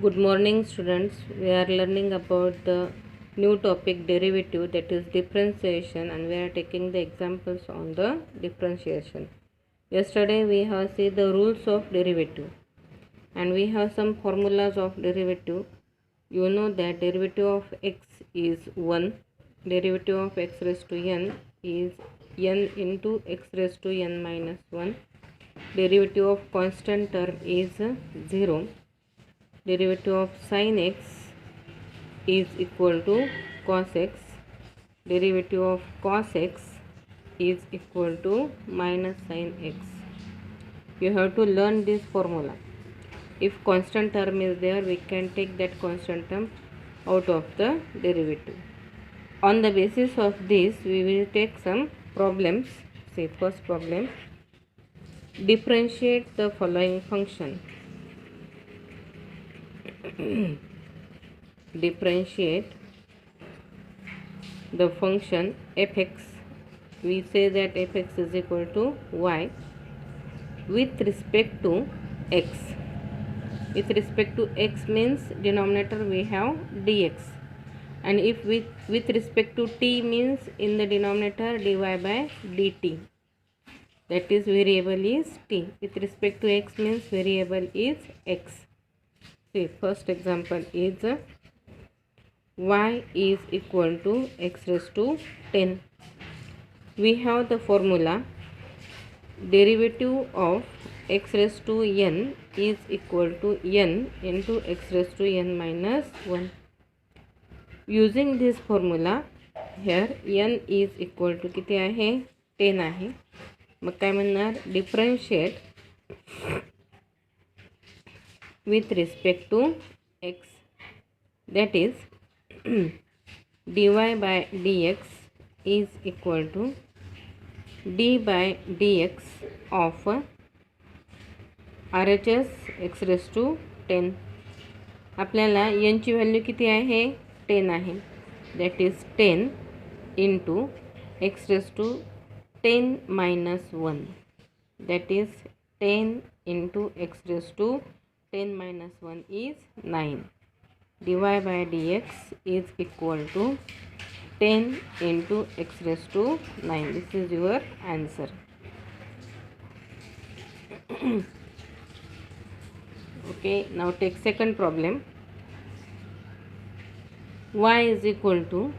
Good morning, students. We are learning about the new topic derivative, that is differentiation, and we are taking the examples on the differentiation. Yesterday we have seen the rules of derivative and we have some formulas of derivative. You know that derivative of x is 1, derivative of x raised to n is n into x raised to n minus 1, derivative of constant term is 0, derivative of sin x is equal to cos x, derivative of cos x is equal to minus sin x. You have to learn this formula. If constant term is there, we can take that constant term out of the derivative. On the basis of this, we will take some problems. Say first problem, differentiate the following function. Differentiate the function fx. We say that fx is equal to y with respect to x. With respect to x means denominator we have dx, and if with respect to t means in the denominator dy by dt, that is variable is t. With respect to x means variable is x. See, first example is y is equal to x raised to 10. We have the formula derivative of x raised to n is equal to n into x raised to n minus 1. Using this formula, here n is equal to किती आहे 10 आहे. मग काय म्हणणार, differentiate with respect to x, that is dy by dx is equal to d by dx of RHS x raised to 10. आपल्याला n ची value किती आहे 10 आहे, that is 10 into x raised to 10 minus 1, that is 10 into x raised to 10 minus 1 is 9. dy by dx is equal to 10 into x raised to 9. This is your answer. Okay, now take second problem. Y is equal to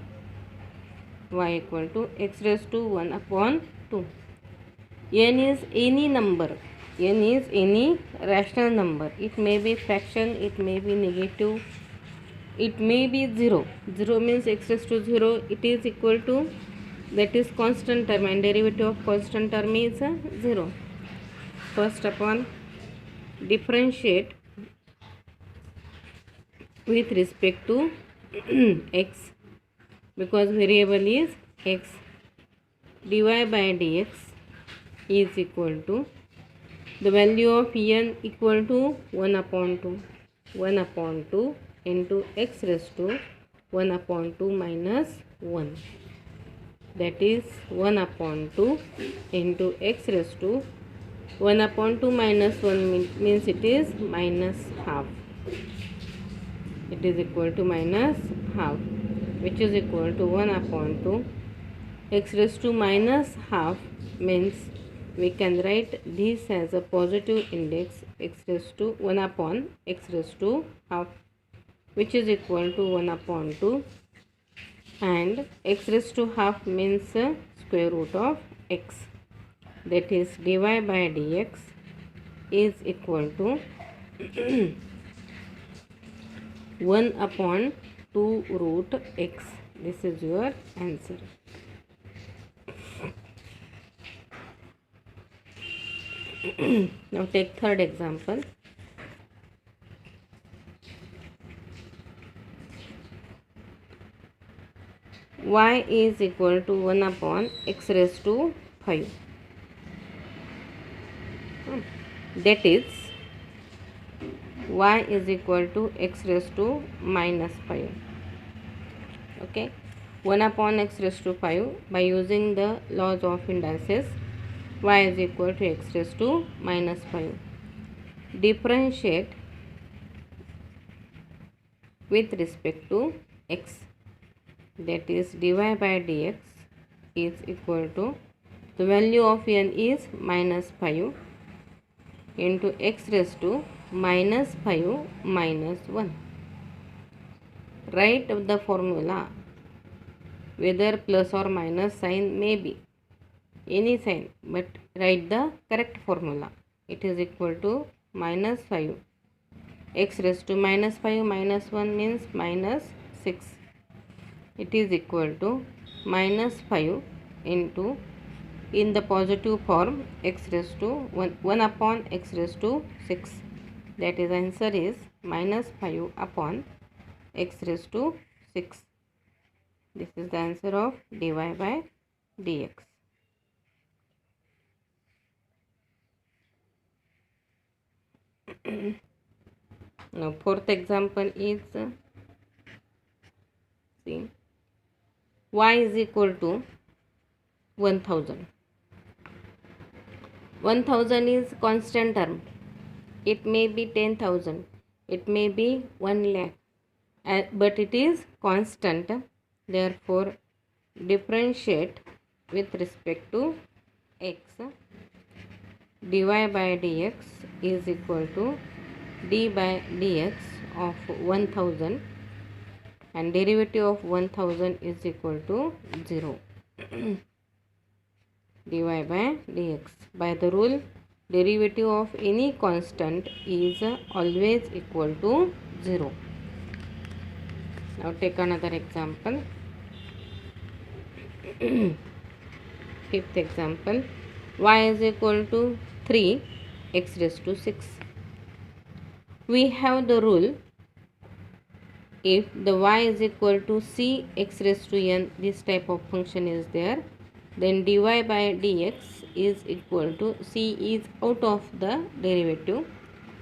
x raised to 1 upon 2. N is any number. N is any rational number. It may be fraction, it may be negative, it may be 0. 0 means x raised to 0. It is equal to, that is constant term, and derivative of constant term is 0. First upon differentiate with respect to x, because variable is x. dy by dx is equal to, the value of n equal to 1 upon 2. 1 upon 2 into x raised to 1 upon 2 minus 1, that is 1 upon 2 into x raised to 1 upon 2 minus 1 means it is minus half. It is equal to minus half, which is equal to 1 upon 2. X raised to minus half means we can write this as a positive index x raised to 1 upon x raised to half, which is equal to 1 upon 2, and x raised to half means square root of x, that is dy by dx is equal to 1 upon 2 root x. This is your answer. Now take third example. Y is equal to 1 upon x raised to 5. That is y is equal to x raised to minus 5. Okay, 1 upon x raised to 5, by using the laws of indices, y is equal to x raised to minus 5. Differentiate with respect to x, that is dy by dx is equal to, the value of n is minus 5 into x raised to minus 5 minus 1. Write the formula, whether plus or minus sign may be any sign, but write the correct formula. It is equal to minus 5 x raised to minus 5 minus 1 means minus 6. It is equal to minus 5 into, in the positive form, x raised to 1 upon x raised to 6. That is, answer is minus 5 upon x raised to 6. This is the answer of dy by dx. Now fourth example is, see, y is equal to 1000. 1000 is constant term. It may be 10,000, it may be 1 lakh, but it is constant. Therefore, differentiate with respect to x. dy by dx is equal to d by dx of 1000, and derivative of 1000 is equal to 0. dy by dx. By the rule, derivative of any constant is always equal to 0. Now take another example. Fifth example, y is equal to 3 x raised to 6. We have the rule, if the y is equal to c x raised to n, this type of function is there, then dy by dx is equal to, c is out of the derivative,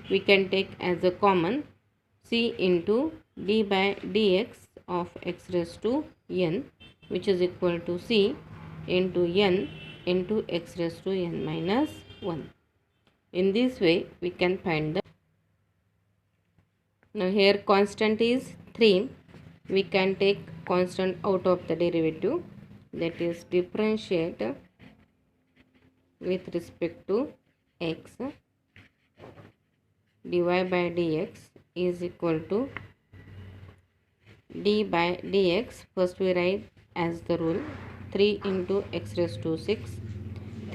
we can take as a common c into d by dx of x raised to n, which is equal to c into n into x raised to n minus 1. In this way we can find the, now here constant is 3, we can take constant out of the derivative, that is differentiate with respect to x. dy by dx is equal to d by dx, first we write as the rule 3 into x raised to 6.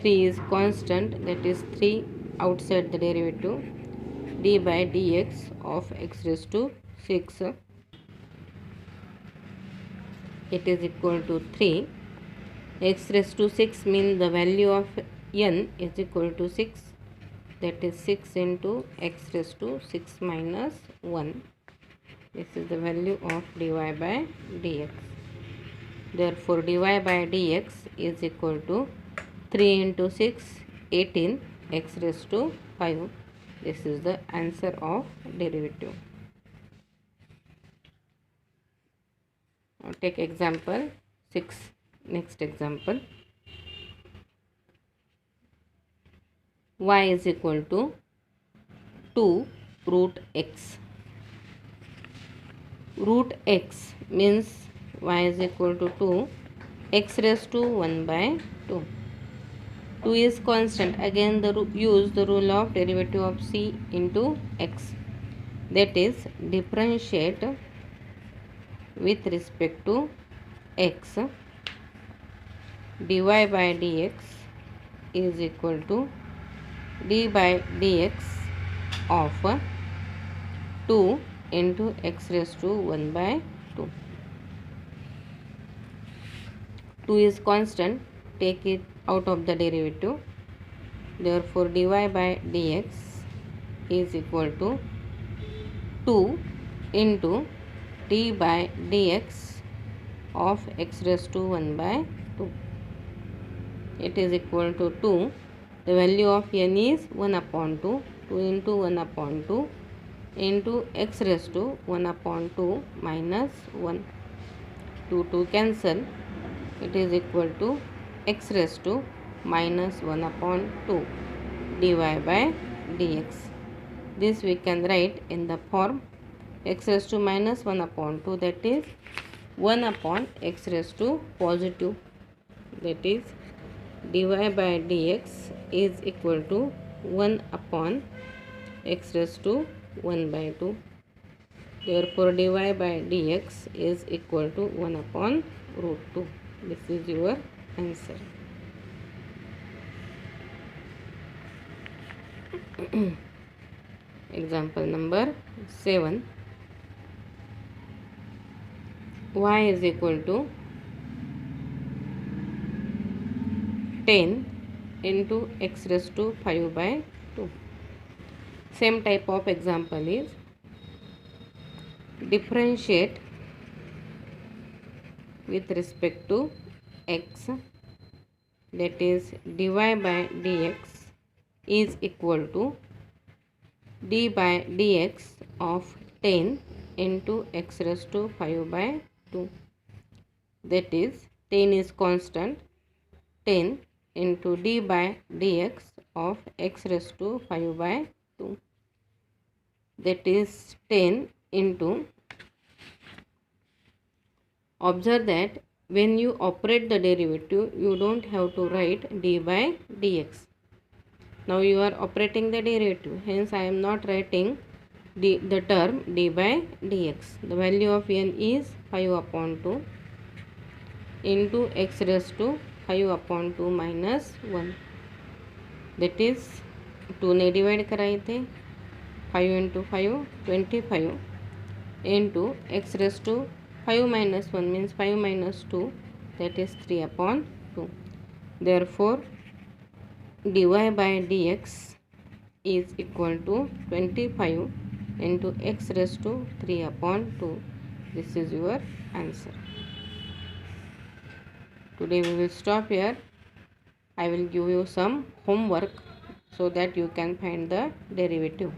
3 is constant, that is 3 outside the derivative, d by dx of x raised to 6, it is equal to 3. X raised to 6 means the value of n is equal to 6, that is 6 into x raised to 6 minus 1. This is the value of dy by dx. Therefore, dy by dx is equal to 3 into 6, 18 x raised to 5. This is the answer of derivative. Now take example 6. Next example, y is equal to 2 root x. Root x means y is equal to 2 x raised to 1 by 2. 2 is constant. Again use the rule of derivative of c into x, that is differentiate with respect to x. dy by dx is equal to d by dx of 2 into x raised to 1 by 2. 2 is constant, take it out of the derivative. Therefore, dy by dx is equal to 2 into d by dx of x raised to 1 by 2. It is equal to 2. The value of n is 1 upon 2. 2 into 1 upon 2 into x raised to 1 upon 2 minus 1. 2 cancel. It is equal to x raised to minus 1 upon 2 dy by dx. This we can write in the form x raised to minus 1 upon 2, that is 1 upon x raised to positive, that is dy by dx is equal to 1 upon x raised to 1 by 2. Therefore dy by dx is equal to 1 upon root 2. This is your answer. Example number 7. Y is equal to 10 into x raised to 5 by 2. Same type of example is differentiate with respect to x, that is dy by dx is equal to d by dx of 10 into x raised to 5 by 2, that is 10 is constant, 10 into d by dx of x raised to 5 by 2, that is 10 into, observe that when you operate the derivative you don't have to write d by dx. Now you are operating the derivative, hence I am not writing the term d by dx. The value of n is 5 upon 2 into x raised to 5 upon 2 minus 1, that is 2 ने divide कराए थे, 5 into 5 25 into x raised to 5 minus 1 means 5 minus 2, that is 3 upon 2. Therefore dy by dx is equal to 25 into x raised to 3 upon 2. This is your answer. Today we will stop here. I will give you some homework so that you can find the derivative.